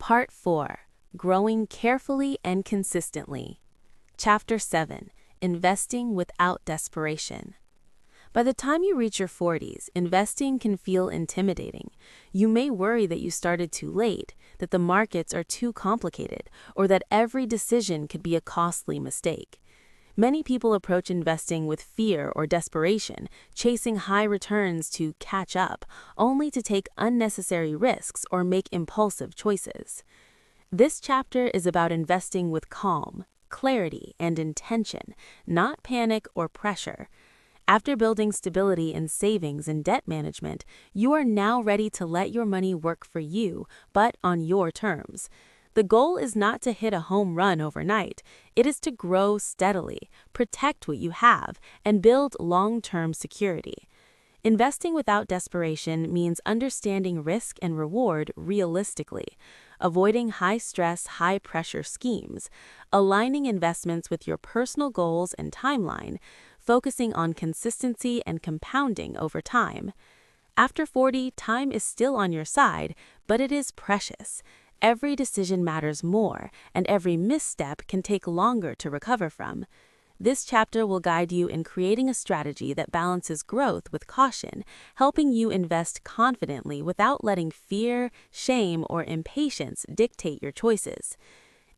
Part 4. Growing Carefully and Consistently. Chapter 7. Investing Without Desperation. By the time you reach your 40s, investing can feel intimidating. You may worry that you started too late, that the markets are too complicated, or that every decision could be a costly mistake. Many people approach investing with fear or desperation, chasing high returns to catch up, only to take unnecessary risks or make impulsive choices. This chapter is about investing with calm, clarity, and intention, not panic or pressure. After building stability in savings and debt management, you are now ready to let your money work for you, but on your terms. The goal is not to hit a home run overnight. It is to grow steadily, protect what you have, and build long-term security. Investing without desperation means understanding risk and reward realistically, avoiding high-stress, high-pressure schemes, aligning investments with your personal goals and timeline, focusing on consistency and compounding over time. After 40, time is still on your side, but it is precious. Every decision matters more, and every misstep can take longer to recover from. This chapter will guide you in creating a strategy that balances growth with caution, helping you invest confidently without letting fear, shame, or impatience dictate your choices.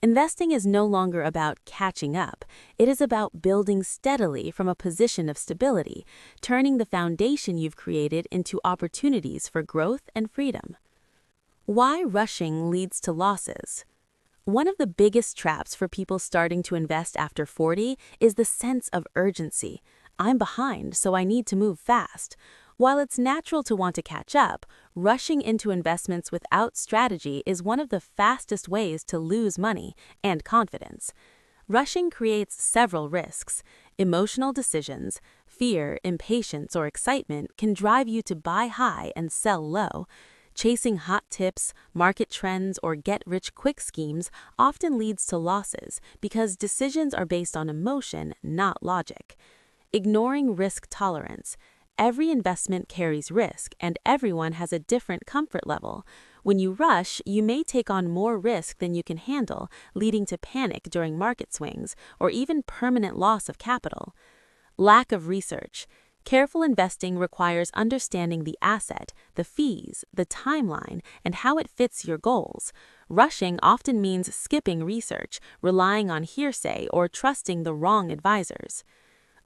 Investing is no longer about catching up. It is about building steadily from a position of stability, turning the foundation you've created into opportunities for growth and freedom. Why rushing leads to losses. One of the biggest traps for people starting to invest after 40 is the sense of urgency. I'm behind, so I need to move fast. While it's natural to want to catch up, rushing into investments without strategy is one of the fastest ways to lose money and confidence. Rushing creates several risks. Emotional decisions, fear, impatience, or excitement can drive you to buy high and sell low. Chasing hot tips, market trends, or get-rich-quick schemes often leads to losses because decisions are based on emotion, not logic. Ignoring risk tolerance. Every investment carries risk, and everyone has a different comfort level. When you rush, you may take on more risk than you can handle, leading to panic during market swings or even permanent loss of capital. Lack of research. Careful investing requires understanding the asset, the fees, the timeline, and how it fits your goals. Rushing often means skipping research, relying on hearsay, or trusting the wrong advisors.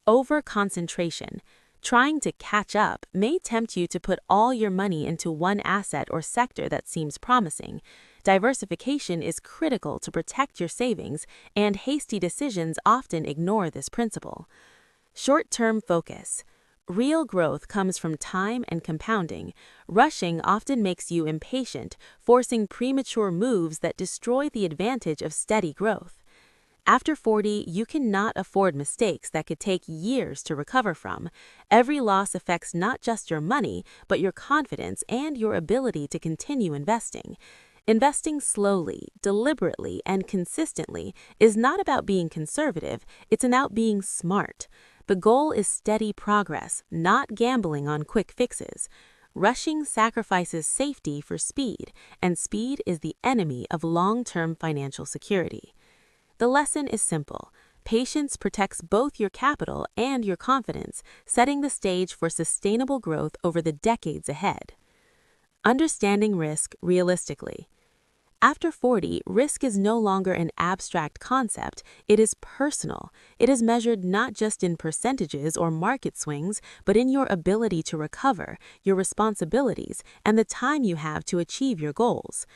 Over-concentration. Trying to catch up may tempt you to put all your money into one asset or sector that seems promising. Diversification is critical to protect your savings, and hasty decisions often ignore this principle. Short-term focus. Real growth comes from time and compounding. Rushing often makes you impatient, forcing premature moves that destroy the advantage of steady growth. After 40, you cannot afford mistakes that could take years to recover from. Every loss affects not just your money, but your confidence and your ability to continue investing. Investing slowly, deliberately, and consistently is not about being conservative, it's about being smart. The goal is steady progress, not gambling on quick fixes. Rushing sacrifices safety for speed, and speed is the enemy of long-term financial security. The lesson is simple. Patience protects both your capital and your confidence, setting the stage for sustainable growth over the decades ahead. Understanding risk realistically. After 40, risk is no longer an abstract concept, it is personal. It is measured not just in percentages or market swings, but in your ability to recover, your responsibilities, and the time you have to achieve your goals.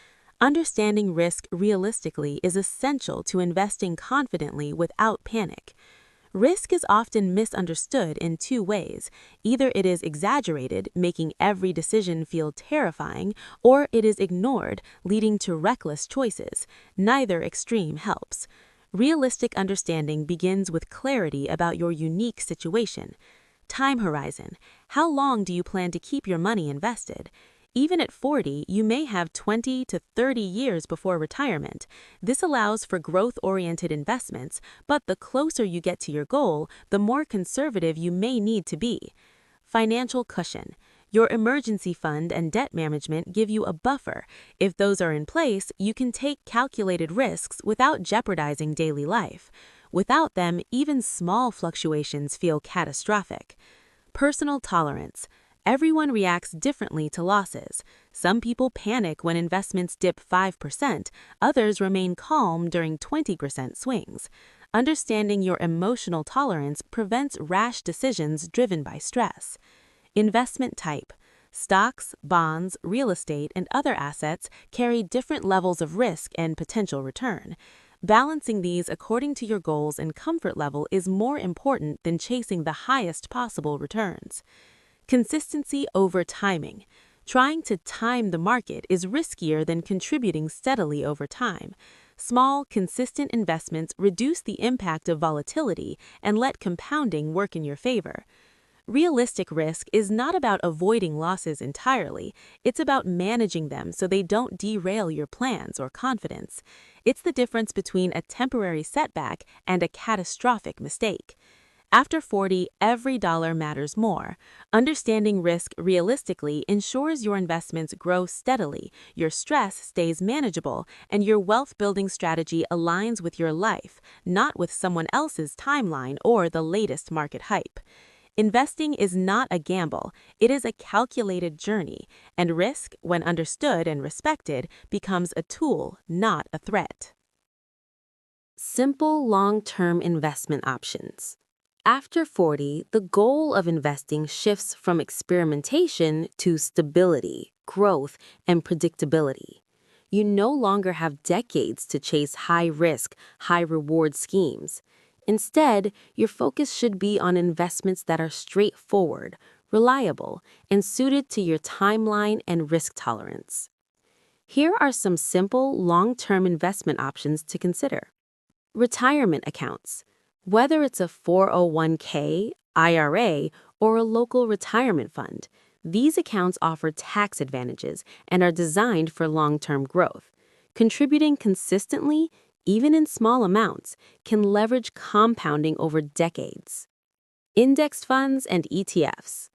Understanding risk realistically is essential to investing confidently without panic. Risk is often misunderstood in two ways. Either it is exaggerated, making every decision feel terrifying, or it is ignored, leading to reckless choices. Neither extreme helps. Realistic understanding begins with clarity about your unique situation. Time horizon. How long do you plan to keep your money invested? Even at 40, you may have 20 to 30 years before retirement. This allows for growth-oriented investments, but the closer you get to your goal, the more conservative you may need to be. Financial cushion. Your emergency fund and debt management give you a buffer. If those are in place, you can take calculated risks without jeopardizing daily life. Without them, even small fluctuations feel catastrophic. Personal tolerance. Everyone reacts differently to losses. Some people panic when investments dip 5%, others remain calm during 20% swings. Understanding your emotional tolerance prevents rash decisions driven by stress. Investment type. Stocks, bonds, real estate, and other assets carry different levels of risk and potential return. Balancing these according to your goals and comfort level is more important than chasing the highest possible returns. Consistency over timing. Trying to time the market is riskier than contributing steadily over time. Small, consistent investments reduce the impact of volatility and let compounding work in your favor. Realistic risk is not about avoiding losses entirely, it's about managing them so they don't derail your plans or confidence. It's the difference between a temporary setback and a catastrophic mistake. After 40, every dollar matters more. Understanding risk realistically ensures your investments grow steadily, your stress stays manageable, and your wealth-building strategy aligns with your life, not with someone else's timeline or the latest market hype. Investing is not a gamble, it is a calculated journey, and risk, when understood and respected, becomes a tool, not a threat. Simple long-term investment options. After 40, the goal of investing shifts from experimentation to stability, growth, and predictability. You no longer have decades to chase high-risk, high-reward schemes. Instead, your focus should be on investments that are straightforward, reliable, and suited to your timeline and risk tolerance. Here are some simple, long-term investment options to consider. Retirement accounts. Whether it's a 401k, IRA, or a local retirement fund, these accounts offer tax advantages and are designed for long-term growth. Contributing consistently, even in small amounts, can leverage compounding over decades. Indexed funds and ETFs.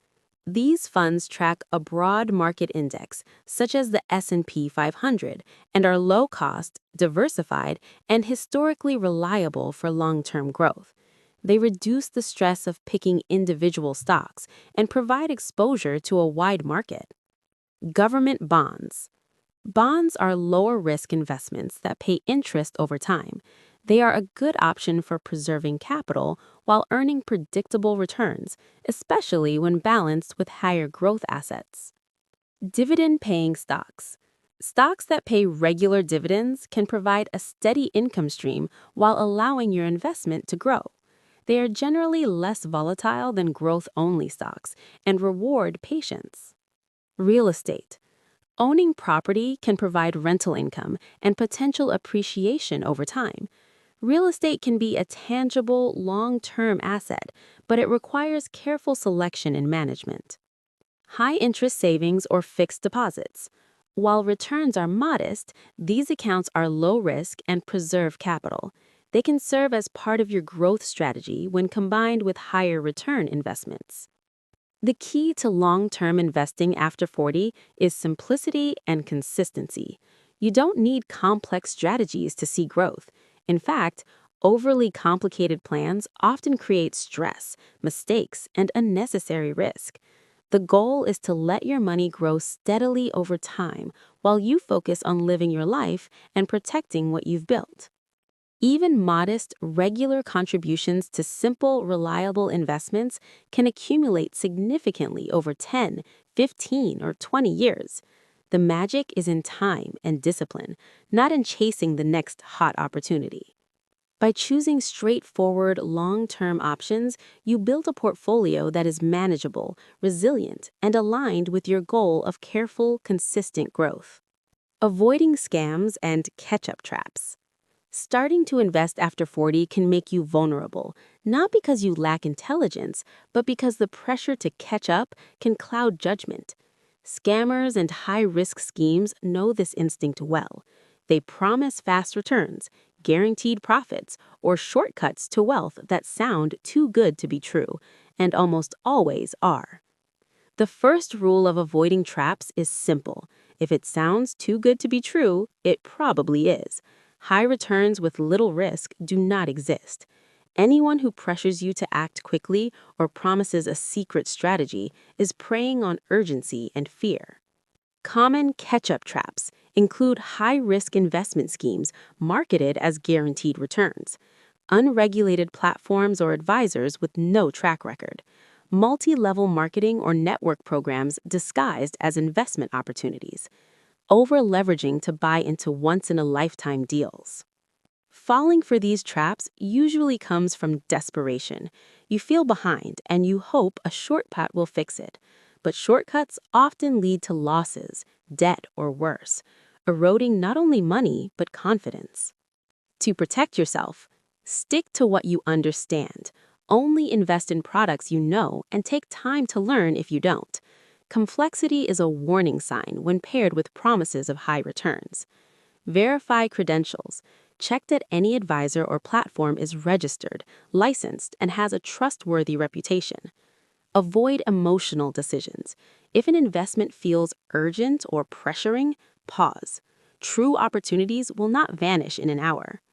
These funds track a broad market index, such as the S&P 500, and are low-cost, diversified, and historically reliable for long-term growth. They reduce the stress of picking individual stocks and provide exposure to a wide market. Government bonds. Bonds are lower-risk investments that pay interest over time. They are a good option for preserving capital while earning predictable returns, especially when balanced with higher growth assets. Dividend-paying stocks. Stocks that pay regular dividends can provide a steady income stream while allowing your investment to grow. They are generally less volatile than growth-only stocks and reward patience. Real estate. Owning property can provide rental income and potential appreciation over time. Real estate can be a tangible, long-term asset, but it requires careful selection and management. High-interest savings or fixed deposits. While returns are modest, these accounts are low-risk and preserve capital. They can serve as part of your growth strategy when combined with higher return investments. The key to long-term investing after 40 is simplicity and consistency. You don't need complex strategies to see growth. In fact, overly complicated plans often create stress, mistakes, and unnecessary risk. The goal is to let your money grow steadily over time while you focus on living your life and protecting what you've built. Even modest, regular contributions to simple, reliable investments can accumulate significantly over 10, 15, or 20 years. The magic is in time and discipline, not in chasing the next hot opportunity. By choosing straightforward, long-term options, you build a portfolio that is manageable, resilient, and aligned with your goal of careful, consistent growth. Avoiding scams and catch-up traps. Starting to invest after 40 can make you vulnerable, not because you lack intelligence, but because the pressure to catch up can cloud judgment. Scammers and high-risk schemes know this instinct well. They promise fast returns, guaranteed profits, or shortcuts to wealth that sound too good to be true, and almost always are. The first rule of avoiding traps is simple. If it sounds too good to be true, it probably is. High returns with little risk do not exist. Anyone who pressures you to act quickly or promises a secret strategy is preying on urgency and fear. Common catch-up traps include high-risk investment schemes marketed as guaranteed returns, unregulated platforms or advisors with no track record, multi-level marketing or network programs disguised as investment opportunities, over-leveraging to buy into once-in-a-lifetime deals. Falling for these traps usually comes from desperation. You feel behind and you hope a shortcut will fix it. But shortcuts often lead to losses, debt, or worse, eroding not only money but confidence. To protect yourself, stick to what you understand. Only invest in products you know and take time to learn if you don't. Complexity is a warning sign when paired with promises of high returns. Verify credentials. Check that any advisor or platform is registered, licensed, and has a trustworthy reputation. Avoid emotional decisions. If an investment feels urgent or pressuring, pause. True opportunities will not vanish in an hour.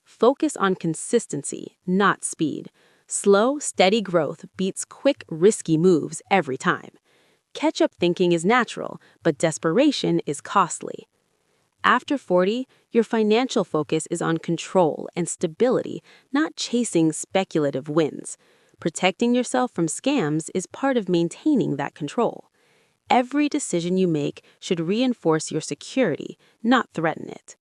Focus on consistency, not speed. Slow, steady growth beats quick, risky moves every time. Catch-up thinking is natural, but desperation is costly. After 40, your financial focus is on control and stability, not chasing speculative wins. Protecting yourself from scams is part of maintaining that control. Every decision you make should reinforce your security, not threaten it.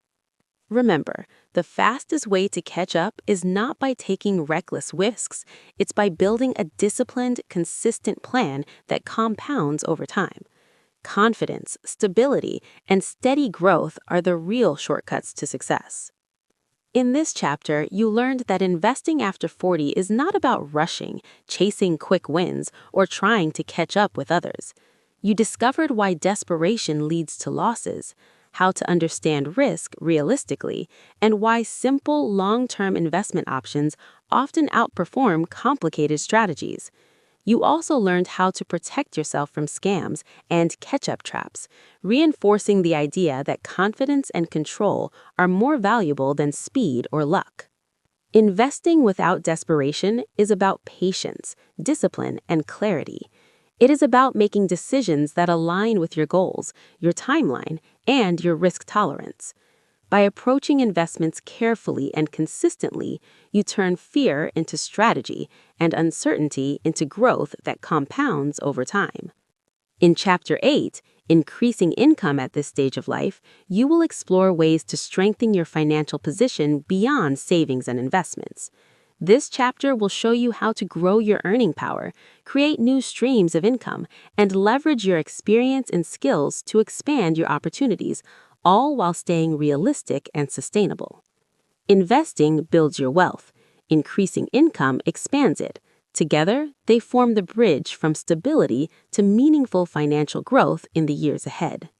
Remember, the fastest way to catch up is not by taking reckless risks, it's by building a disciplined, consistent plan that compounds over time. Confidence, stability, and steady growth are the real shortcuts to success. In this chapter, you learned that investing after 40 is not about rushing, chasing quick wins, or trying to catch up with others. You discovered why desperation leads to losses, how to understand risk realistically, and why simple, long-term investment options often outperform complicated strategies. You also learned how to protect yourself from scams and catch-up traps, reinforcing the idea that confidence and control are more valuable than speed or luck. Investing without desperation is about patience, discipline, and clarity. It is about making decisions that align with your goals, your timeline, and your risk tolerance. By approaching investments carefully and consistently, you turn fear into strategy and uncertainty into growth that compounds over time. In Chapter 8, Increasing Income at This Stage of Life, you will explore ways to strengthen your financial position beyond savings and investments. This chapter will show you how to grow your earning power, create new streams of income, and leverage your experience and skills to expand your opportunities, all while staying realistic and sustainable. Investing builds your wealth. Increasing income expands it. Together, they form the bridge from stability to meaningful financial growth in the years ahead.